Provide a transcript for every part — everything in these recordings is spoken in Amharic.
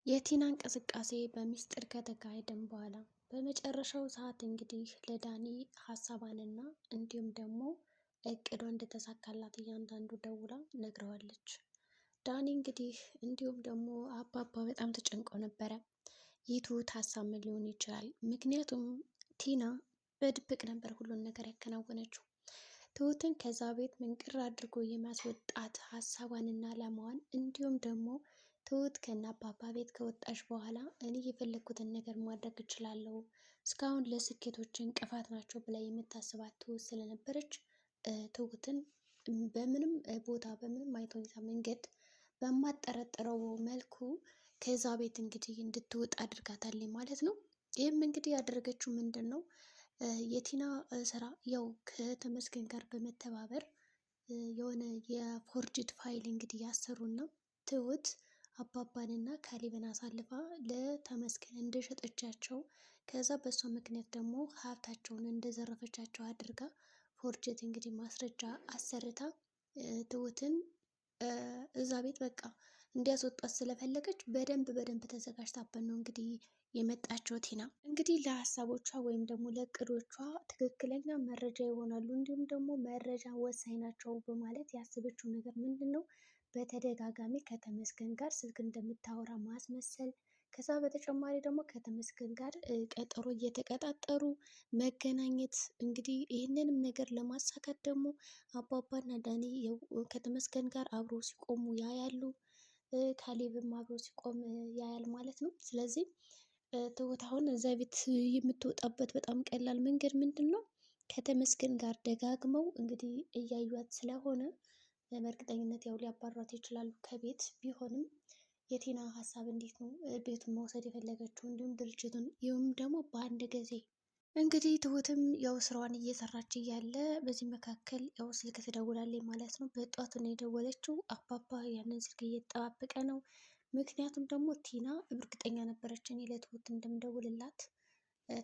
የቲና እንቅስቃሴ በሚስጥር ከተካሄደም በኋላ በመጨረሻው ሰዓት እንግዲህ ለዳኒ ሀሳቧንና እንዲሁም ደግሞ እቅዷ እንደተሳካላት እያንዳንዱ ደውላ ነግረዋለች። ዳኒ እንግዲህ እንዲሁም ደግሞ አባባ በጣም ተጨንቀው ነበረ። የትሁት ሀሳብ ምን ሊሆን ይችላል? ምክንያቱም ቲና በድብቅ ነበር ሁሉን ነገር ያከናወነችው። ትሁትን ከዛ ቤት ምንቅር አድርጎ የማስወጣት ሀሳቧንና አላማዋን እንዲሁም ደግሞ ትሁት ከነ አባባ ቤት ከወጣች በኋላ እኔ የፈለግኩትን ነገር ማድረግ እችላለሁ፣ እስካሁን ለስኬቶች እንቅፋት ናቸው ብላ የምታስባት ትሁት ስለነበረች ትሁትን በምንም ቦታ በምንም አይነት ሁኔታ መንገድ በማጠረጥረው መልኩ ከዛ ቤት እንግዲህ እንድትወጣ አድርጋታለች ማለት ነው። ይህም እንግዲህ ያደረገችው ምንድን ነው? የቲና ስራ ያው ከተመስገን ጋር በመተባበር የሆነ የፎርጅድ ፋይል እንግዲህ ያሰሩና ትሁት አባባንና ካሌብን አሳልፋ ለተመስገን እንደሸጠቻቸው ከዛ በሷ ምክንያት ደግሞ ሀብታቸውን እንደዘረፈቻቸው አድርጋ ፎርጅት እንግዲህ ማስረጃ አሰርታ ትሁትን እዛ ቤት በቃ እንዲያስወጣት ስለፈለገች በደንብ ተዘጋጅታበት ነው እንግዲህ የመጣችው። ቲና እንግዲህ ለሀሳቦቿ ወይም ደግሞ ለእቅዶቿ ትክክለኛ መረጃ ይሆናሉ እንዲሁም ደግሞ መረጃ ወሳኝ ናቸው በማለት ያሰበችው ነገር ምንድን ነው? በተደጋጋሚ ከተመስገን ጋር ስልክ እንደምታወራ ማስመሰል። ከዛ በተጨማሪ ደግሞ ከተመስገን ጋር ቀጠሮ እየተቀጣጠሩ መገናኘት። እንግዲህ ይህንንም ነገር ለማሳካት ደግሞ አባባና ዳኒ ከተመስገን ጋር አብሮ ሲቆሙ ያያሉ። ካሌብም አብሮ ሲቆም ያያል ማለት ነው። ስለዚህ ትሁት አሁን እዛ ቤት የምትወጣበት በጣም ቀላል መንገድ ምንድን ነው? ከተመስገን ጋር ደጋግመው እንግዲህ እያዩት ስለሆነ በእርግጠኝነት ያው ሊያባሯት ይችላሉ ከቤት ቢሆንም የቲና ሀሳብ እንዴት ነው ቤቱን መውሰድ የፈለገችው እንዲሁም ድርጅቱን ይህም ደግሞ በአንድ ጊዜ እንግዲህ ትሁትም ያው ስራዋን እየሰራች እያለ በዚህ መካከል ያው ስልክ ትደውላለች ማለት ነው። በጧቱ ነው የደወለችው። አባባ ያንን ስልክ እየተጠባበቀ ነው። ምክንያቱም ደግሞ ቲና እርግጠኛ ነበረች እኔ ለትሁት እንደምደውልላት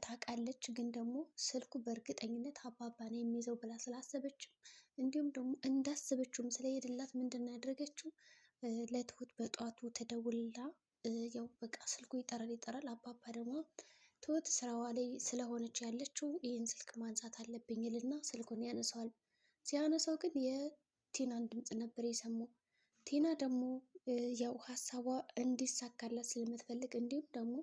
ታውቃለች። ግን ደግሞ ስልኩ በእርግጠኝነት አባባ ነው የሚይዘው ብላ ስላሰበችም እንዲሁም ደግሞ እንዳሰበችውም ስለሄድላት ምንድን ነው ያደረገችው? ለትሁት በጧቱ ተደውላ ያው በቃ ስልኩ ይጠራል። አባባ ደግሞ ትሁት ስራዋ ላይ ስለሆነች ያለችው ይህን ስልክ ማንሳት አለብኝ ልና ስልኩን ያነሳዋል። ሲያነሳው ግን የቲናን ድምፅ ነበር የሰማው። ቲና ደግሞ ያው ሀሳቧ እንዲሳካላት ስለምትፈልግ እንዲሁም ደግሞ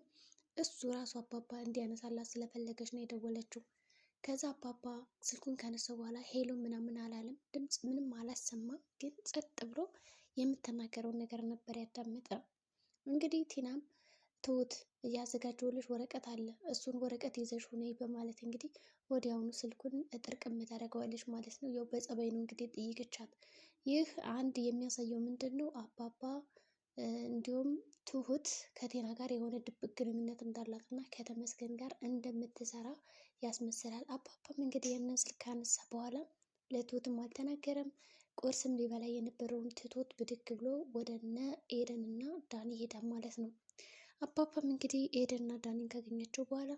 እሱ ራሱ አባባ እንዲያነሳላት ስለፈለገች ነው የደወለችው። ከዛ አባባ ስልኩን ካነሳው በኋላ ሄሎ ምናምን አላለም። ድምፅ ምንም አላሰማም። ግን ጸጥ ብሎ የምትናገረውን ነገር ነበር ያዳመጠ። እንግዲህ ቲናም ትሁት እያዘጋጀሁልሽ ወረቀት አለ፣ እሱን ወረቀት ይዘሽ ነይ በማለት እንግዲህ ወዲያውኑ ስልኩን ጥርቅም ታደርገዋለች ማለት ነው። ያው በጸባይ ነው እንግዲህ ጠይቅቻት። ይህ አንድ የሚያሳየው ምንድን ነው? አባባ እንዲሁም ትሁት ከቴና ጋር የሆነ ድብቅ ግንኙነት እንዳላት እና ከተመስገን ጋር እንደምትሰራ ያስመስላል። አባባም እንግዲህ ያንን ስልክ ካነሳ በኋላ ለትሁትም አልተናገረም። ቁርስም ሊበላ የነበረውን ትቶት ብድግ ብሎ ወደ እነ ኤደን እና ዳኒ ሄዳል ማለት ነው። አባባም እንግዲህ ኤደን እና ዳኒን ካገኘችው በኋላ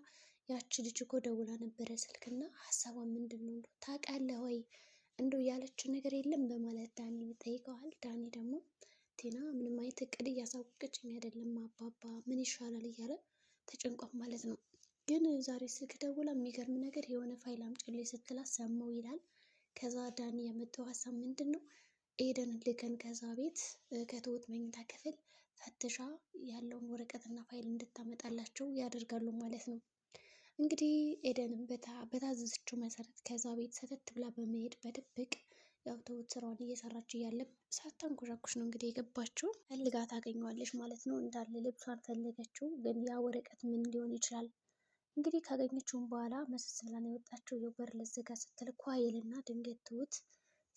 ያቺ ልጅ እኮ ደውላ ነበረ ስልክና ሀሳቧ ምንድን ነው ታውቃለህ ወይ እንዶ ያለችው ነገር የለም በማለት ዳኒ ይጠይቀዋል። ዳኒ ደግሞ ቲና ምንም አይነት እቅድ እያሳወቀችኝ አይደለም አባባ ምን ይሻላል እያለ ተጨንቋል ማለት ነው። ግን ዛሬ ስልክ ደውላ የሚገርም ነገር የሆነ ፋይል አምጪልኝ ስትላት ሰማው ይላል። ከዛ ዳኒ ያመጣው ሀሳብ ምንድን ነው? ኤደን ልከን ከዛ ቤት ከትሁት መኝታ ክፍል ፈትሻ ያለውን ወረቀትና ፋይል እንድታመጣላቸው ያደርጋሉ ማለት ነው። እንግዲህ ኤደንም በታዘዘችው መሰረት ከዛ ቤት ሰተት ብላ በመሄድ በድብቅ ያው ትሁት ስራዋን እየሰራች እያለ ሳታንኮሻኩሽ ነው እንግዲህ የገባችው። ፈልጋ ታገኘዋለች ማለት ነው። እንዳለ ልብሷን ፈለገችው። ግን ያ ወረቀት ምን ሊሆን ይችላል? እንግዲህ ካገኘችውም በኋላ መሰስ ብላ ነው የወጣችው። የበር ልዘጋ ስትል ኳ ይልና ድንገት ትሁት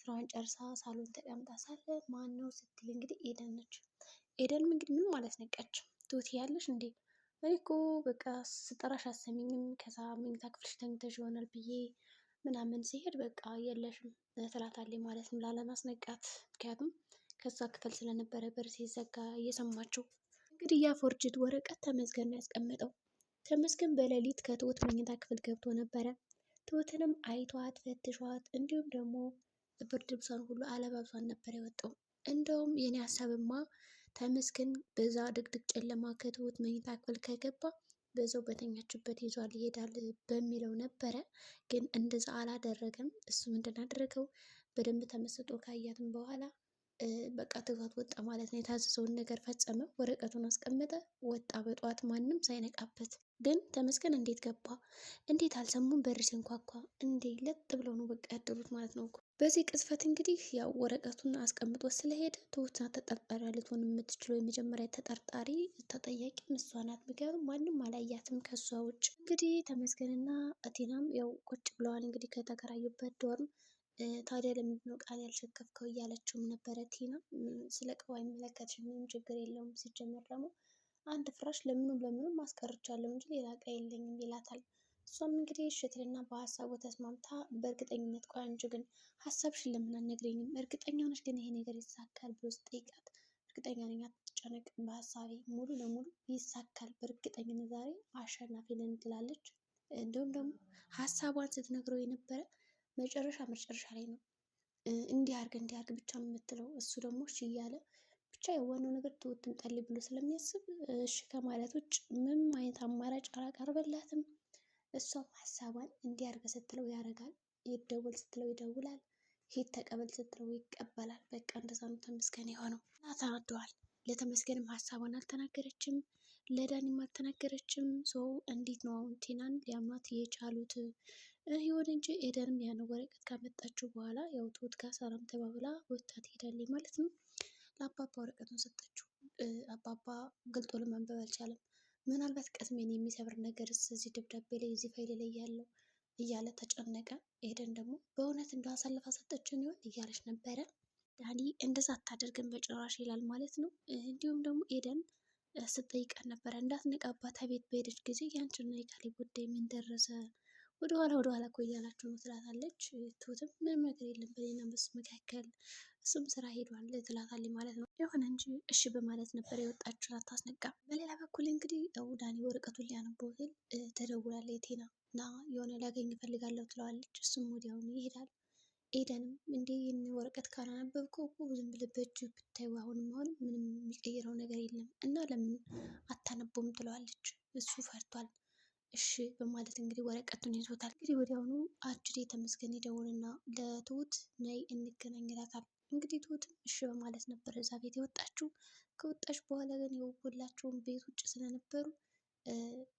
ስራዋን ጨርሳ ሳሎን ተቀምጣ ሳለ ማን ነው ስትል እንግዲህ ኤደን ነች። ኤደንም እንግዲህ ምን ማለት ነቀች? ትሁት ያለሽ እንዴ? እኔ እኮ በቃ ስጠራሽ አሰሚኝም ከዛ መኝታ ክፍልሽ ተኝተሽ ይሆናል ብዬ ምናምን ሲሄድ በቃ የለሽም ትላታለች ማለት ነው ላለማስነቃት። ምክንያቱም ከዛ ክፍል ስለነበረ በር ሲዘጋ እየሰማችው። እንግዲህ ያ ፎርጅድ ወረቀት ተመስገን ነው ያስቀመጠው። ተመስገን በሌሊት ከትሁት መኝታ ክፍል ገብቶ ነበረ። ትሁትንም አይቷት ፈትሿት እንዲሁም ደግሞ ብርድ ልብሷን ሁሉ አለባብሷን ነበር የወጣው። እንደውም የኔ ሀሳብማ ተመስገን በዛ ድቅድቅ ጨለማ ከትሁት መኝታ ክፍል ከገባ በዛው በተኛችበት ይዟል ይሄዳል በሚለው ነበረ። ግን እንደዛ አላደረገም። እሱ ምንድን አደረገው? በደንብ ተመስጦ ካያትም በኋላ በቃ ትቷት ወጣ ማለት ነው። የታዘዘውን ነገር ፈጸመ፣ ወረቀቱን አስቀመጠ፣ ወጣ በጠዋት ማንም ሳይነቃበት። ግን ተመስገን እንዴት ገባ? እንዴት አልሰሙም? በር ሲንኳኳ እንዴ ለጥ ብለው ነው በቃ ያደሩት ማለት ነው እኮ። በዚህ ቅጽበት እንግዲህ ያው ወረቀቱን አስቀምጦ ስለሄደ ትሁት ናት ተጠርጣሪ ልትሆን የምትችለው። የመጀመሪያ ተጠርጣሪ ተጠያቂ እሷ ናት። ምክንያቱም ማንም አላያትም ከሷ ውጭ። እንግዲህ ተመስገንና ቲናም ያው ቁጭ ብለዋል እንግዲህ ከተከራዩበት ዶርም። ታዲያ ለምንድን ነው ቃል ያልሸከፍከው እያለችውም ነበረ ቲና። ስለ ቅቡ አይመለከትሽም፣ ምንም ችግር የለውም፣ ሲጀመር ደግሞ አንድ ፍራሽ ለምኑም ማስቀርቻለሁ እንጂ ሌላ ዕቃ የለኝም ይላታል። እሷም እንግዲህ እሽትልና በሀሳቡ ተስማምታ በእርግጠኝነት ቆይ አንቺ ግን ሀሳብሽን ለምን አትነግሪኝም? እርግጠኛ ነሽ ግን ይሄ ነገር ይሳካል ብሎ ሲጠይቃት እርግጠኛ ነኝ አትጨነቅ፣ በሀሳቤ ሙሉ ለሙሉ ይሳካል፣ በእርግጠኝነት ዛሬ አሸናፊ ነን ትላለች። እንዲሁም ደግሞ ሀሳቧን ስትነግረው የነበረ መጨረሻ ላይ ነው እንዲያርግ ብቻ የምትለው። እሱ ደግሞ እሺ እያለ ብቻ የዋናው ነገር ትሁትን ጠል ብሎ ስለሚያስብ እሺ ከማለት ውጭ ምንም አይነት አማራጭ አላቀርበላትም። እሷም ሀሳቧን እንዲያርግ ስትለው ያደርጋል፣ ይደውል ስትለው ይደውላል፣ ሂድ ተቀበል ስትለው ይቀበላል። በቃ እንደዛ ነው ተመስገን የሆነው እና ተናደዋል። ለተመስገንም ሀሳቧን አልተናገረችም፣ ለዳኒም አልተናገረችም። ሰው እንዴት ነው አሁን ቲናን ሊያማት የቻሉት? ይሁን እንጂ ኤደንም ያን ወረቀት ካመጣችው በኋላ ያው ትሁት ጋር ሰላም ተባብላ ወጥታ ትሄዳለች ማለት ነው። ለአባባ ወረቀቱን ሰጠችው። አባባ ገልጦ ለማንበብ አልቻለም። ምናልባት ቅስሜን የሚሰብር ነገርስ እዚህ ደብዳቤ ላይ እዚህ ፋይል ላይ ያለው እያለ ተጨነቀ። ኤደን ደግሞ በእውነት እንደው አሳልፋ ሰጠችን ይሆን እያለች ነበረ። ዳኒ እንደዛ አታደርግም በጭራሽ ይላል ማለት ነው። እንዲሁም ደግሞ ኤደን ስትጠይቀን ነበረ እንዳትነቃባት ቤት በሄደች ጊዜ ያንቺና የካሌብ ጉዳይ ምን ደረሰ? ወደኋላ እኮ እያላችሁ ነው ትላታለች። ትሁትም ምንም ነገር የለም በእኔና በሱ መካከል፣ እሱም ስራ ሄዷል ትላታለች ማለት ነው። የሆነ እንጂ እሺ በማለት ነበር የወጣችው አታስነቃም። በሌላ በኩል እንግዲህ ዳኒ ወረቀቱን ሊያነበው ሲል ተደውላለች ቴና እና የሆነ ላገኝ እፈልጋለሁ ትለዋለች። እሱም ወዲያውኑ ይሄዳል። ኤደንም እንዴ ይህን ወረቀት ካላነበብከው እኮ ዝም ብለህ በእጅ ብታዩ አሁንም ምንም የሚቀይረው ነገር የለም እና ለምን አታነቦም ትለዋለች። እሱ ፈርቷል። እሺ በማለት እንግዲህ ወረቀቱን ይዞታል። እንግዲህ ወዲያውኑ አጅሬ ተመስገን ይደውልና ለትሁት ነይ እንገናኝ ይላታል። እንግዲህ ትሁትም እሺ በማለት ነበር እዛ ቤት የወጣችው። ከወጣች በኋላ ግን ሁላቸውም ቤት ውጭ ስለነበሩ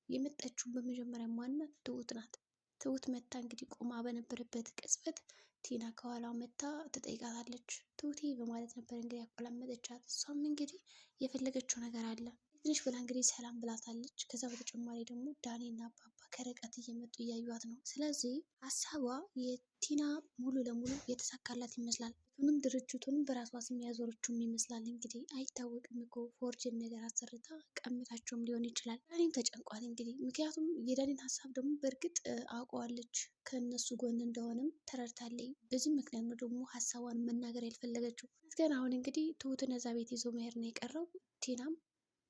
የመጣችውን በመጀመሪያ ማናት? ትሁት ናት። ትሁት መታ እንግዲህ ቆማ በነበረበት ቅጽበት ቲና ከኋላው መታ ትጠይቃታለች። ትሁቴ በማለት ነበር እንግዲህ ያቆላመጠቻት። እሷም እንግዲህ የፈለገችው ነገር አለ ትንሽ ብላ እንግዲህ ሰላም ብላታለች። ከዛ በተጨማሪ ደግሞ ዳኒና አባባ ከርቀት እየመጡ እያዩት ነው። ስለዚህ ሀሳቧ የቲና ሙሉ ለሙሉ የተሳካላት ይመስላል። ሁሉም ድርጅቱንም በራሷ ስም ያዞረችውም ይመስላል። እንግዲህ አይታወቅም እኮ ፎርጅን ነገር አሰርታ ቀምታቸውም ሊሆን ይችላል። ዳኒም ተጨንቋል እንግዲህ ምክንያቱም የዳኒን ሀሳብ ደግሞ በእርግጥ አውቀዋለች ከእነሱ ጎን እንደሆነም ተረድታለች። በዚህ ምክንያት ነው ደግሞ ሀሳቧን መናገር ያልፈለገችው። ግን አሁን እንግዲህ ትሁትን እዛ ቤት ይዞ መሄድ ነው የቀረው። ቲናም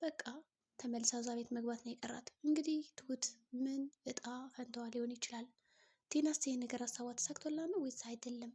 በቃ ተመልሳ እዛ ቤት መግባት ነው የቀራት። እንግዲህ ትሁት ምን እጣ ፈንታዋ ሊሆን ይችላል? ቲናስ ይሄ ነገር ሀሳቧ ተሳክቶላት ነው ወይስ አይደለም?